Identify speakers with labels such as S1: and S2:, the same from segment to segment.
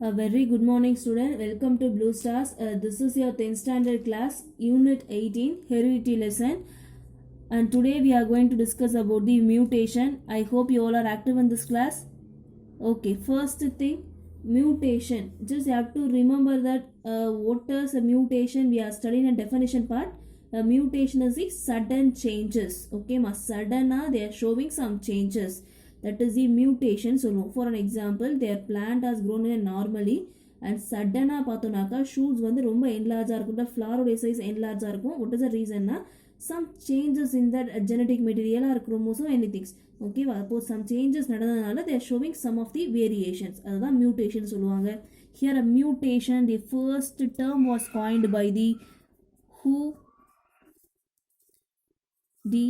S1: A very good morning, student. Welcome to Blue Stars. This is your 10th standard class, Unit 18, Heredity lesson. And today we are going to discuss about the mutation. I hope you all are active in this class. Okay, first thing, mutation. Just have to remember that what is a mutation? We are studying a definition part. A mutation is the sudden changes. Okay, sudden they are showing some changes. That is the mutation. So for an example, their plant has grown in normally and சடனாக பார்த்தோன்னாக்கா shoots வந்து ரொம்ப என்லார்ஜாக இருக்கும், ஃப்ளாரோடைய size என்லார்ஜாக இருக்கும். What is the ரீசன்னா some changes in that genetic மெட்டீரியலாக இருக்கிறோமோஸோ anythings. ஓகேவா? அப்போது சம் சேஞ்சஸ் நடந்ததுனால there showing some of the variations, அதுதான் மியூட்டேஷன் சொல்லுவாங்க. Here a mutation, the first term was coined by the Hugo de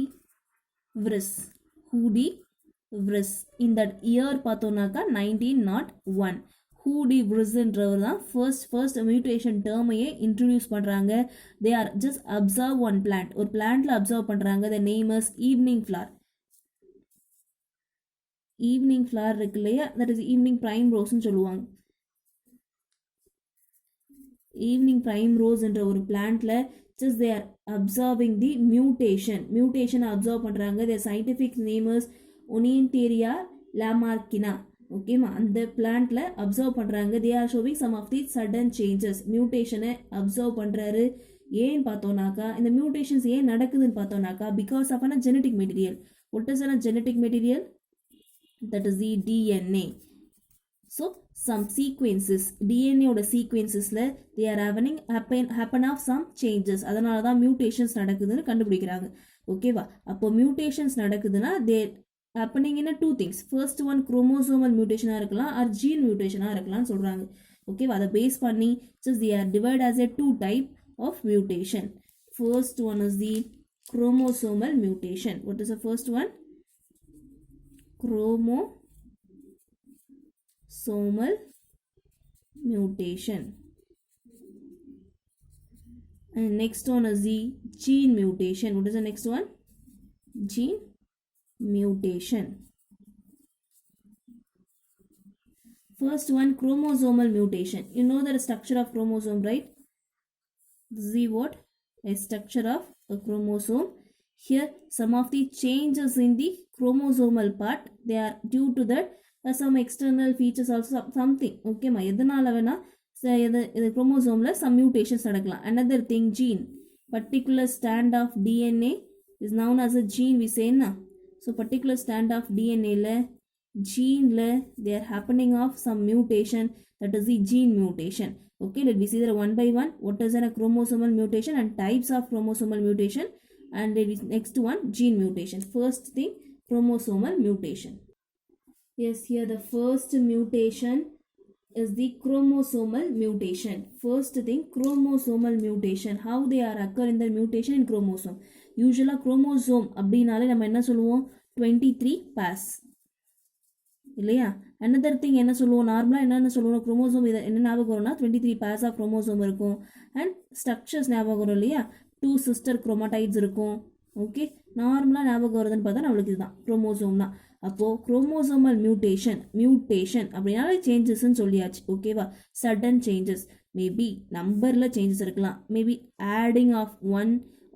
S1: Vries. Hugo de Vries. In that year பார்த்தோன்னாக்கா 1901. Hugo de விரிஸ்ன்றவர் தான் ஃபர்ஸ்ட் மியூட்டேஷன் டேர்மையே introduce பண்ணுறாங்க. They are just observe one plant, ஒரு பிளான்ட்ல observe பண்ணுறாங்க. The name is evening flower. Evening flower இருக்கு இல்லையா, தட் இஸ் ஈவினிங் பிரைம் ரோஸ்ன்னு சொல்லுவாங்க. ஈவினிங் பிரைம் ரோஸ் என்ற ஒரு பிளான்ட்ல just they are observing the mutation observe பண்ணுறாங்க. their scientific name is Oenantharia lamarckina. ஓகேமா, அந்த பிளான்ட்ல அப்சர்வ் பண்ணுறாங்க. They are showing some of the sudden changes. மியூட்டேஷனை அப்சர்வ் பண்ணுறாரு. ஏன்னு பார்த்தோன்னாக்கா, இந்த மியூட்டேஷன்ஸ் ஏன் நடக்குதுன்னு பார்த்தோன்னாக்கா, because of a genetic material. What is a genetic material? That is the DNA. So some sequences, டிஎன்ஏயோட சீக்வென்சஸில் they are happen of some changes. அதனால தான் மியூட்டேஷன்ஸ் நடக்குதுன்னு கண்டுபிடிக்கிறாங்க. ஓகேவா? அப்போ மியூட்டேஷன்ஸ் நடக்குதுன்னா தேர் happening in a two things. First one, chromosomal mutation இருக்கலாம் or gene mutation இருக்கலாம் சொல்றாங்க. Okay, அதை பேஸ் பண்ணி just they are divided as a two type of mutation. First one is the chromosomal mutation. What is the first one? Chromosomal mutation. And next one is the gene mutation. What is the next one? Gene mutation. First one, chromosomal mutation. You know the structure of chromosome, right? See what? A structure of a chromosome. Here some of the changes in the chromosomal part, they are due to that some external features also something. Okay ma, எதனால வேணா இது chromosomeல some mutations நடக்கலாம். Another thing, gene. Particular strand of DNA is known as a gene, we say na. So particular strand of DNA gene they are happening of some mutation, that is the gene mutation. Okay, let me see that one by one. What is a chromosomal mutation and types of chromosomal mutation, and next one, gene mutation. First thing, chromosomal mutation. Yes, here the first mutation is the chromosomal mutation. First thing, chromosomal mutation. How they are occur in the mutation in chromosome. யூஸ்வலாக chromosome அப்படின்னாலே நம்ம என்ன சொல்லுவோம்? 23 purse இல்லையா? Another thing என்ன சொல்லுவோம்? நார்மலாக என்னென்ன சொல்லுவோம்? குரோமோசோம் இதை என்ன ஞாபகம் வரும்னா 23 பேர்ஸ் ஆஃப் குரோமோசோம் இருக்கும். அண்ட் ஸ்ட்ரக்சர்ஸ் ஞாபகம் வரும் இல்லையா? 2 சிஸ்டர் குரோமாடைட்ஸ் இருக்கும். ஓகே, நார்மலாக ஞாபகம் வருதுன்னு பார்த்தா நம்மளுக்கு இதுதான் குரோமோசோம் தான். அப்போது குரோமோசோமல் மியூட்டேஷன் அப்படின்னாலே சேஞ்சஸ்ன்னு சொல்லியாச்சு. ஓகேவா? Sudden changes. மேபி நம்பரில் சேஞ்சஸ் இருக்கலாம், maybe adding of 1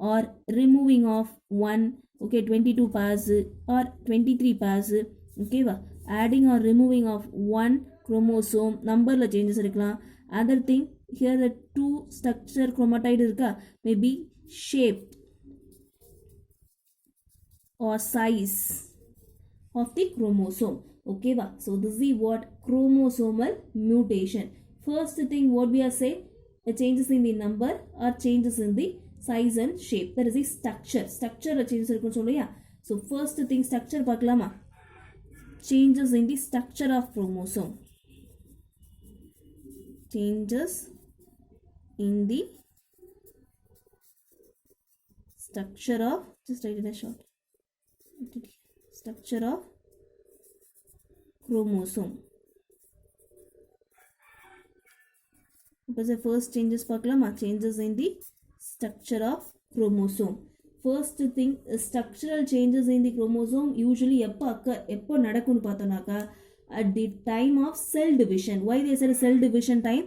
S1: or removing of 1. Okay, 22 pairs or 23 pairs. Okay va, adding or removing of 1 chromosome, number la changes irukkalam. Other thing, here the 2 structure chromatide irukka, maybe shape or size of the chromosome. Okay va, so this is what chromosomal mutation. First thing what we are saying, changes in the number or changes in the size and shape. That is the structure changes irukku solliya. So first thing, structure பார்க்கலாமா? Changes in the structure of chromosome. Changes in the structure of, just write it a short, structure of chromosome. What is the first changes பார்க்கலாமா? Changes in the structure of chromosome. First thing, structural changes in the chromosome usually எப்போ நடக்கும்னு பார்த்தோம்னாக்கா at the time of cell division. Why they said cell division time?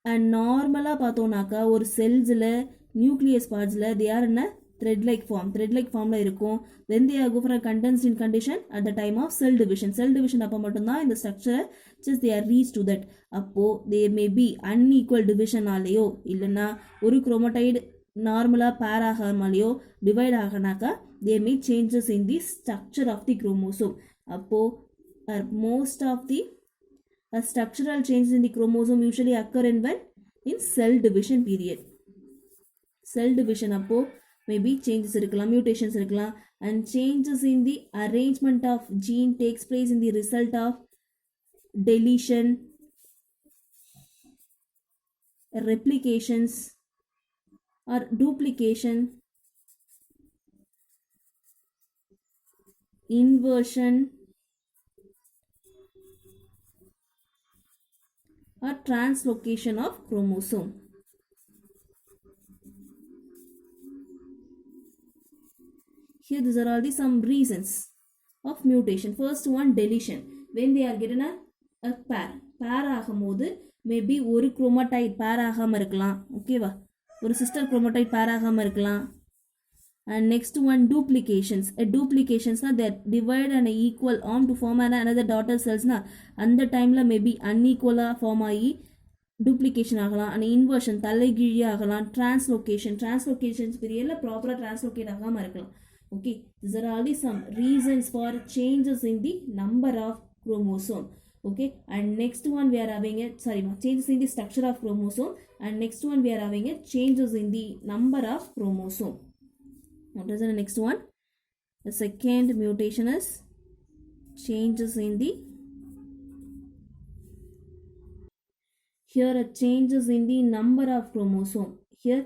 S1: And நார்மலாக பார்த்தோம்னாக்கா ஒரு செல்ஸில் nucleus பார்ட்ஸில் they are in a thread like ஃபார்மில் இருக்கும். when they are go for a condensed in condition at the time of cell division அப்போ மட்டும்தான் இந்த ஸ்ட்ரக்சரை just they are reached to that. அப்போது they may be unequal divisionனாலேயோ இல்லைன்னா ஒரு குரோமோடைடு நார்மலாக பேர் ஆகாமலையோ divide ஆகினாக்கா they may changes in the structure of the chromosome. அப்போது most of the structural changes in the chromosome usually occur in cell division period. Cell division அப்போ maybe changes இருக்கலாம், mutations இருக்கலாம், and changes in the arrangement of gene takes place in the result of deletion, replications or duplication, inversion or translocation of chromosome. Here these are all the some reasons of mutation. First one, deletion. When they are given a pair ஆகும்போது maybe ஒரு குரோமோடைட் பேர் ஆகாமல் இருக்கலாம், ஓகேவா, ஒரு sister குரோமோடைட் பேர் ஆகாமல் இருக்கலாம். And next one, duplications na they divide an equal arm to form another daughter cells na அந்த டைம்ல மேபி unequal ஃபார்ம் ஆகி duplication ஆகலாம். and inversion தலைகீழி ஆகலாம். translocations பீரியட்ல ப்ராப்பரா டிரான்ஸ்லோகேட் ஆகாம இருக்கலாம். okay, these are all the some reasons for changes in the number of chromosome. okay, and next one we are having a changes in the structure of chromosome, and next one we are having a changes in the number of chromosome. What is the next one? The second mutation is changes in the changes in the number of chromosome. Here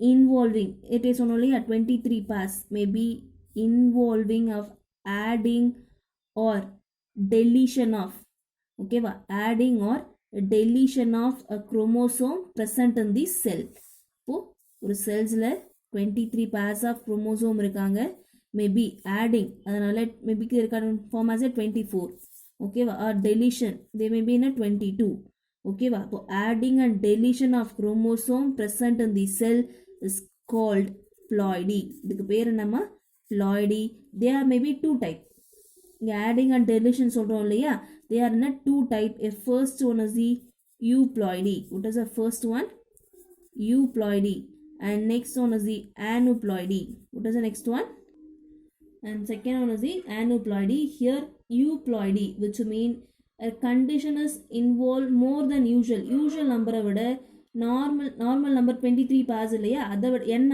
S1: involving, it is only at 23 pairs, maybe involving of adding or deletion of, okay, adding or deletion of a chromosome present in the cell. இப்போ ஒரு செல்ஸ்ல 23 pairs of chromosome இருக்காங்க, maybe adding, அதனால maybe இருக்கான form as a 24, ஓகேவா, or deletion they may be in a 22, ஓகேவா. இப்போ adding and deletion of chromosome present in the cell is called ploidy. இதுக்கு பேர் என்னமா, ploidy. They are maybe two type. இங்கே adding and deletion சொல்கிறோம் இல்லையா, they are in a two type. A first one is the euploidy. What is the first one? Euploidy. And next one is the aneuploidy. What is the next one? And second one is the aneuploidy. Here euploidy, which mean a condition is involved more than usual number விட normal number 23 pairs இல்லையா, அதை விட n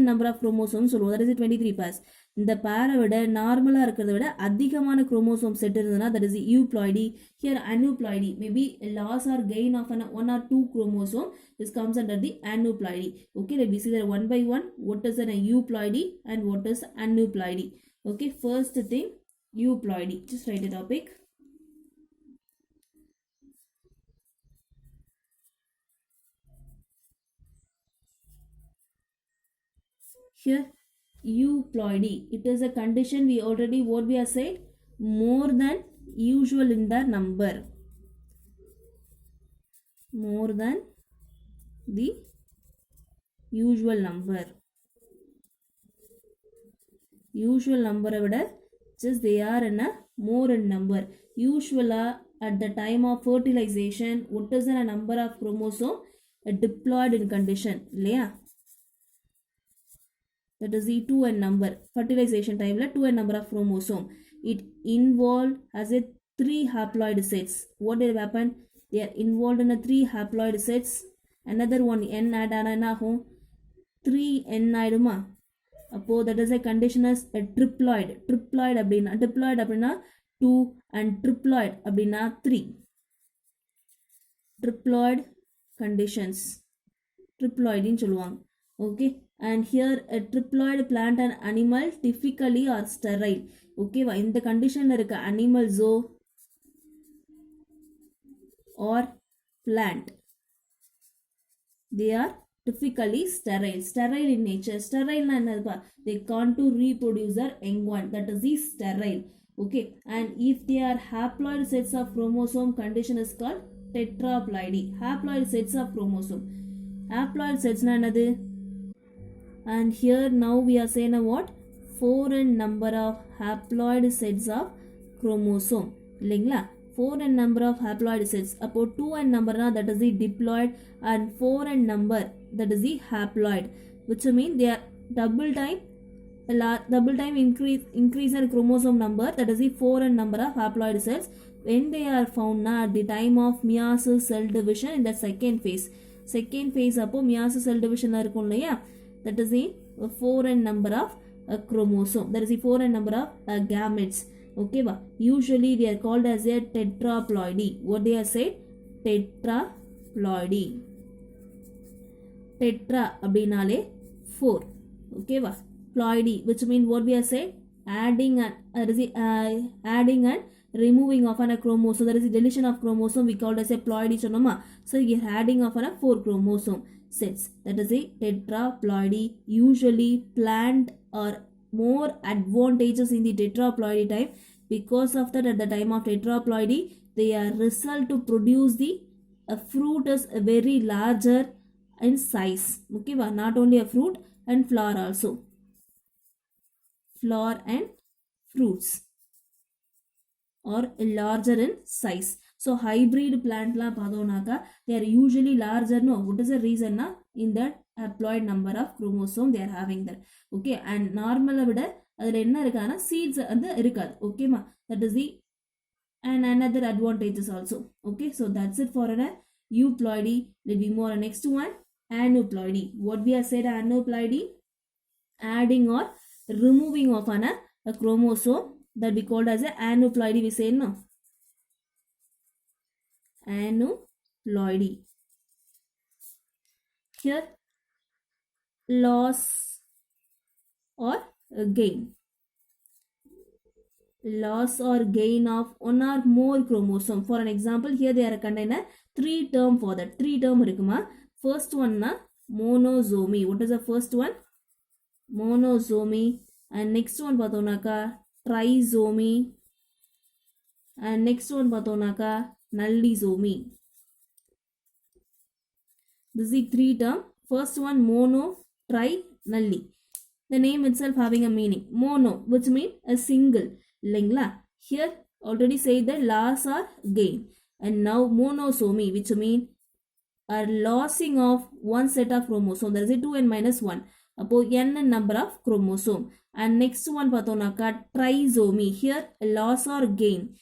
S1: number of chromosomes சொல்லுவோம், that is 23 pairs. இந்த பேரை விட நார்மலாக இருக்கிறத விட அதிகமான குரோமோசோம் செட் இருந்ததுன்னா that is the euploidy. Here aneuploidy, maybe loss or gain of one or two chromosome, this comes under the aneuploidy. okay, let me see that one by one, what is an euploidy and what is aneuploidy. okay, first thing, euploidy, just write the topic. Here euploidy, it is a condition we already what we have said, more than usual in the number, more than the usual number விட just they are in a more in number. Usually at the time of fertilization, what is the number of chromosome diploid in condition இல்லையா, that is the 2n number. Fertilization time la 2n number of chromosome, it involved as a 3 haploid sets. what will happen, they are involved in a 3 haploid sets. another one n add ஆனா 3n ஆயிடுமா, அப்போ that is a condition as a triploid. அப்படின்னா diploid அப்படின்னா 2 and triploid அப்படின்னா 3. triploid conditions, triploid ன்னு சொல்லுவாங்க. okay, and here a triploid plant and animal typically are sterile. ஓகேவா, இந்த கண்டிஷன்ல இருக்க அனிமல்ஸோ or plant, they are typically sterile in nature. sterile na enadha, they can't to reproduce their young one, that is the sterile. Okay, and if they are haploid sets of chromosome, condition is called tetraploidy. Haploid sets of chromosome. Haploid sets na enadhu? And here now we are saying what? 4 and number of haploid sets of chromosome. இல்லைங்களா? 4 and number of haploid sets. அப்போ 2 and number na, that is the diploid, and 4 and number, that is the haploid, which mean they are double time increase in chromosome number, that is the 4 and number of haploid cells when they are found na, at the time of meiosis cell division in the second phase அப்போ meiosis cell division இருக்கும் இல்லையா, that is the 4 and number of chromosome, that is the 4 and number of gametes. Okay ba, usually they are called as a tetraploidy. What they are said? Tetraploidy. Tetra அப்படினாலே 4. Okay ba, ploidy, which mean what we are saying? Adding and removing of a chromosome, that is the deletion of chromosome, we called as a ploidy சொன்னோமா. So here adding of a 4 chromosome sets, that is a tetraploidy. Usually plant are more advantageous in the tetraploidy type, because of that at the time of tetraploidy they are result to produce the fruit is very larger in size. Okay, not only a fruit and flower also, flower and fruits or larger in size. So hybrid plant la padonaka, they are usually larger. No, what is the reason na? In that haploid number of chromosome they are having that. Okay, and normal vida adula enna irukana, seeds and irukad. Okay ma, that is the and another advantages also. Okay, so that's it for an euploidy. Let me more next one, aneuploidy. What we have said, aneuploidy, adding or removing of a chromosome, that we called as a aneuploidy. We say no, aneuploidy. Here loss or gain, loss or gain of one or more chromosome. For an example, here they are contain a 3 term for that. 3 term irukuma. First one na monosomy. What is the first one? Monosomy. And next one pathonaka trisomy, and next one pathonaka nullisomy. This is the 3 term. First one mono, tri, nulli. The name itself having a meaning. Mono, which means a single. Lingla. Here already say the loss or gain. And now monosomy, which means a lossing of one set of chromosome. There is a 2n minus 1. Appo n number of chromosome. And next one pathonaka trisomy. Here loss or gain,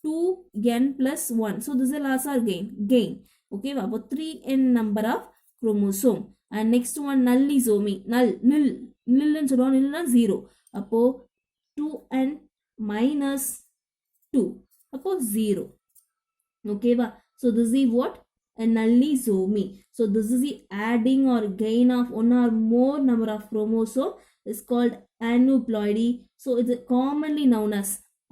S1: 2n plus 1. So this is a loss or gain. Okay, about 3n number of chromosome. And next one nullisomy. Nil and so on, 0. Appo 2n minus 2. Appo 0. Okay, so this is what? A nullisomy. So this is the adding or gain of one or more number of chromosome is called aneuploidy. So it's commonly known as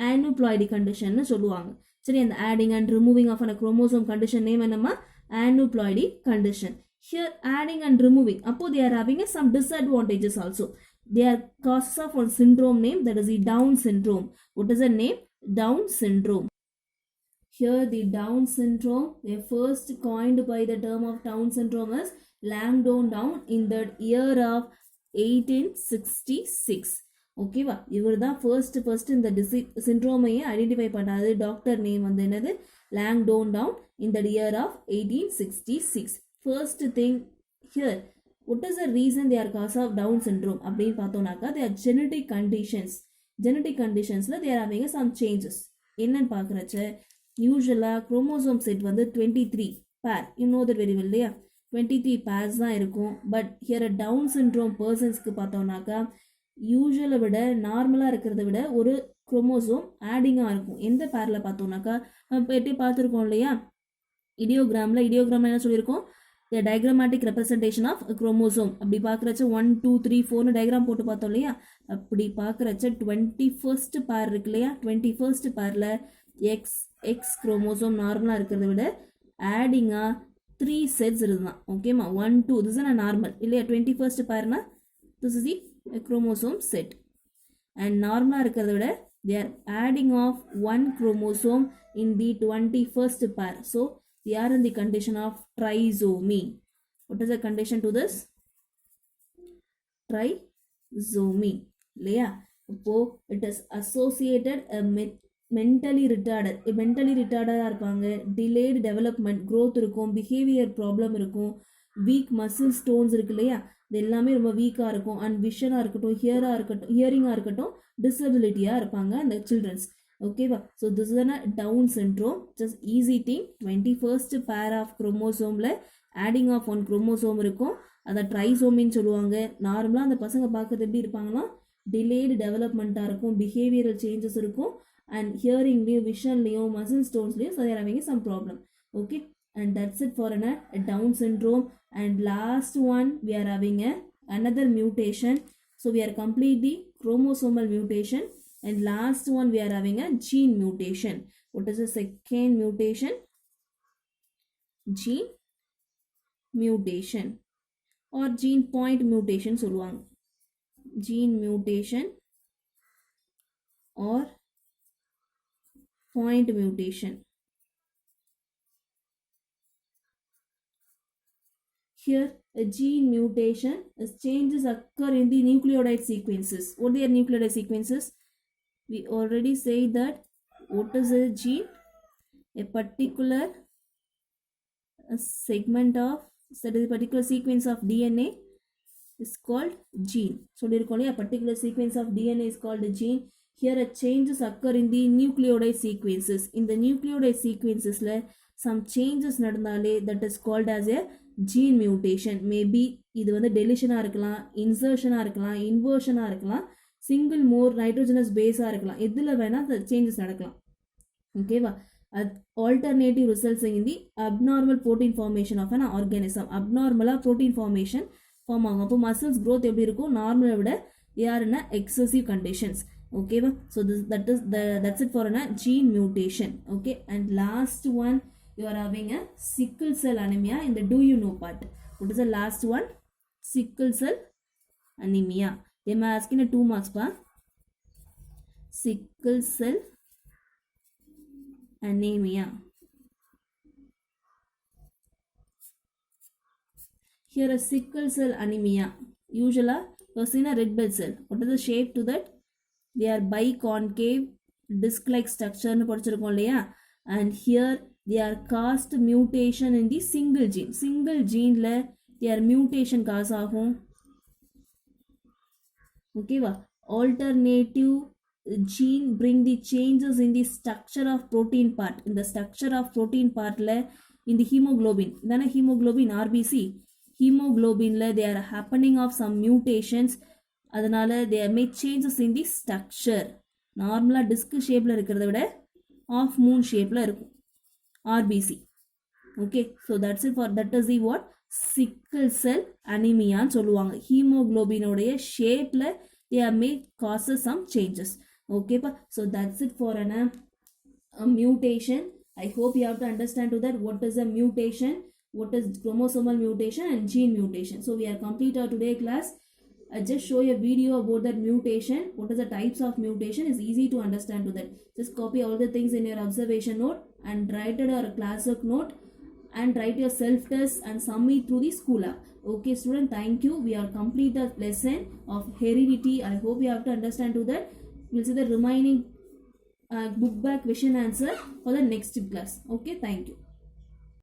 S1: aneuploidy condition nu சொல்லுவாங்க. சரி, அந்த adding and removing of a chromosome condition name என்னமா? Aneuploidy condition. Here adding and removing, appo they are having some disadvantages also. They are causes of one syndrome name, that is the Down syndrome. What is the name? Down syndrome. Here the Down syndrome, they first coined by the term of Down syndrome is Langdon Down in the year of 1866. ஓகேவா, இவர் தான் first இந்த சிண்ட்ரோமையை identify பண்ணாது. Doctor name வந்து என்னது? Langdon Down in the year of 1866. First thing here, what is the reason they are cause of Down syndrome அப்படின்னு பார்த்தோம்னாக்கா, they are genetic conditions. Genetic conditionsல they are having some changes. என்னன்னு பார்க்குறச்ச, யூஸ்வலாக chromosome set வந்து 23 பேர், you know that very well இல்லையா? 23 purse தான் இருக்கும். But here down syndrome பர்சன்ஸ்க்கு பார்த்தோம்னாக்கா யூஸ்வலை விட நார்மலாக இருக்கிறத விட ஒரு குரோமோசோம் ஆடிங்காக இருக்கும். எந்த பேரில் பார்த்தோம்னாக்கா, நம்ம எப்படி பார்த்துருக்கோம் இல்லையா? இடியோகிராமில் என்ன சொல்லியிருக்கோம்? த டயக்ராமேட்டிக் ரெப்ரசன்டேஷன் ஆஃப் குரோமோசோம். அப்படி பார்க்குறச்ச 1 2 3 4 டயக்ராம் போட்டு பார்த்தோம் இல்லையா? அப்படி பார்க்குறச்ச 21st பேர் இருக்கு இல்லையா? 21st பேரில் எக்ஸ் குரோமோசோம் நார்மலாக இருக்கிறத விட ஆடிங்காக 3 செட்ஸ் இருந்தான். ஓகேம்மா, 1 2 திஸ் இஸ் நார்மல் இல்லையா? 21st பேர்னா this is the chromosome set. And நார்மலாக இருக்கிறத விட They are adding of one chromosome in the 21st pair. So they are in the condition of trisomy. What is the condition to this? Trisomy. இல்லையா? அப்போ it is associated mentally retarded இருப்பாங்க, delayed development, growth இருக்கும், behavior problem இருக்கும், weak muscle stones இருக்கு இல்லையா, இது எல்லாமே ரொம்ப வீக்காக இருக்கும், அண்ட் விஷனாக இருக்கட்டும், ஹியரிங்காக இருக்கட்டும், டிசபிலிட்டியாக இருப்பாங்க அந்த சில்ட்ரன்ஸ். ஓகேவா? So this is Down syndrome. Just easy thing. 21st pair of குரோமோசோமில் ஆடிங் ஆஃப் ஒன் குரோமோசோம் இருக்கும், அதை ட்ரைசோமின்னு சொல்லுவாங்க. நார்மலாக அந்த பசங்க பார்க்கறது எப்படி இருப்பாங்கன்னா டிலேடு டெவலப்மெண்ட்டாக இருக்கும், பிஹேவியரல் சேஞ்சஸ் இருக்கும், அண்ட் ஹியரிங்லேயும் விஷன்லேயும் மசில் ஸ்டோன்ஸ்லேயும் so there having some problem. Okay, and that's it for a Down syndrome. And last one we are having another mutation. So we are completely chromosomal mutation, and last one we are having a gene mutation. What is the second mutation? Gene mutation or gene point mutation சொல்லுவாங்க. Gene mutation or point mutation. Here, a gene mutation is changes occur in the nucleotide sequences. What are nucleotide sequences? We already said that what is a gene? A particular segment of, that is a particular sequence of DNA is called gene. So, a particular sequence of DNA is called a gene. Here, a changes occur in the nucleotide sequences. In the nucleotide sequences, some changes நடந்தாலே that is called as a gene mutation. Maybe இது வந்து டெலிஷனாக இருக்கலாம், இன்சர்ஷனாக இருக்கலாம், இன்வர்ஷனாக இருக்கலாம், single மோர் nitrogenous பேஸாக இருக்கலாம், எதில் வேணால் அந்த சேஞ்சஸ் நடக்கலாம். ஓகேவா? Alternative results in the abnormal protein formation of an organism. அப்நார்மலாக ப்ரோட்டீன் ஃபார்மேஷன் ஃபார்ம் ஆகும். அப்போ மசில்ஸ் க்ரோத் எப்படி இருக்கும்? நார்மலை விட they are in excessive conditions. Okay, so that's it for a gene mutation. Okay, and last one you are having a sickle cell anemia in the do you know part. What is the last one? Sickle cell anemia. They may ask in a 2 marks pa. Sickle cell anemia. Here a sickle cell anemia. Usually you see a red blood cell. What is the shape to that? They are biconcave disc-like structure nu படிச்சிருக்கோம் இல்லையா? And here they are caused mutation in the single gene. Single gene ல they are mutation cause ஆகும். ஓகேவா? Alternative gene bring the changes in the structure of protein part. In the structure of protein part ல in the hemoglobin. தானே hemoglobin RBC. Hemoglobin ல they are happening of some mutations. அதனால they are made changes in the structure. நார்மலாக disc ஷேப்பில் இருக்கிறத விட half moon ஷேப்பில் இருக்கும் RBC. Okay, so that's it for that is the what sickle cell அனிமியான்னு சொல்லுவாங்க. ஹீமோக்ளோபினோடைய ஷேப்பில் they are made causes some changes. Okay, so that's it for a mutation. I hope you have to understand to that what is a mutation, what is chromosomal mutation and gene mutation. So we are complete our today class. I just show you a video about that mutation. What is the types of mutation is easy to understand to that. Just copy all the things in your observation note and write it or a classwork note and write your self test and submit through the school app. Okay student, thank you. We are complete the lesson of heredity. I hope you have to understand to that. We'll see the remaining book back question answer for the next class. Okay, thank you.